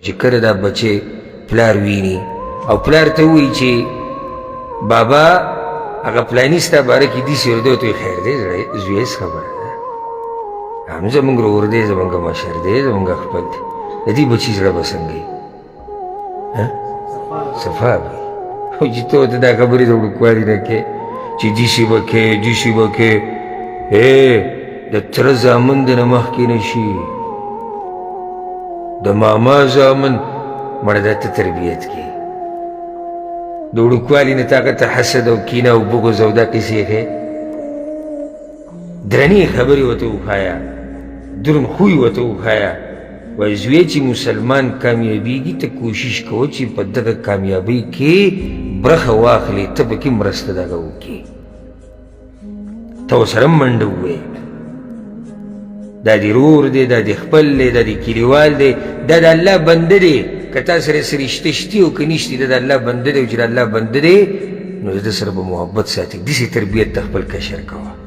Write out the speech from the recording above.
چې کله دا بچی پلار ویني او پلار ته ووایي چې بابا هغه پلاني ستا باره کې داسې ورته ورته وایي خیر دی زویه څه خبره ده هم زموږ ورور دی زموږ مشر دی زموږ خپل دی د دې بچي زړه به څنګه وي صفا وي او چې ته ورته دا خبرې د وړوکوالي نه کې چې داسې به کې داسې به کې د تره زامن د نه مخکې نه شي د ماما زامن مړه دا ته تربیت کې د وړوکوالي نه تا ته حسد او کینه او بغض او دا کیسې ښې درنې خبرې ورته وښایه دروند خوی ورته وښایه وایي زوی چې مسلمان کامیابیږي ته کوشش کوه چې په دغه کامیابۍ کې برخه واخلې ته پکې مرسته دغه وکړې ته ورسره منډه ووایې دا دې رور دی دا دې خپل دی دا دې کلیوال دی دا د الله بنده دی که تا سره څه رشته شتي او که نشتي دا د الله بنده دی او چې د الله بنده دی نو د ده سره به محبت ساتي داسې تربیت د خپل کشر کوه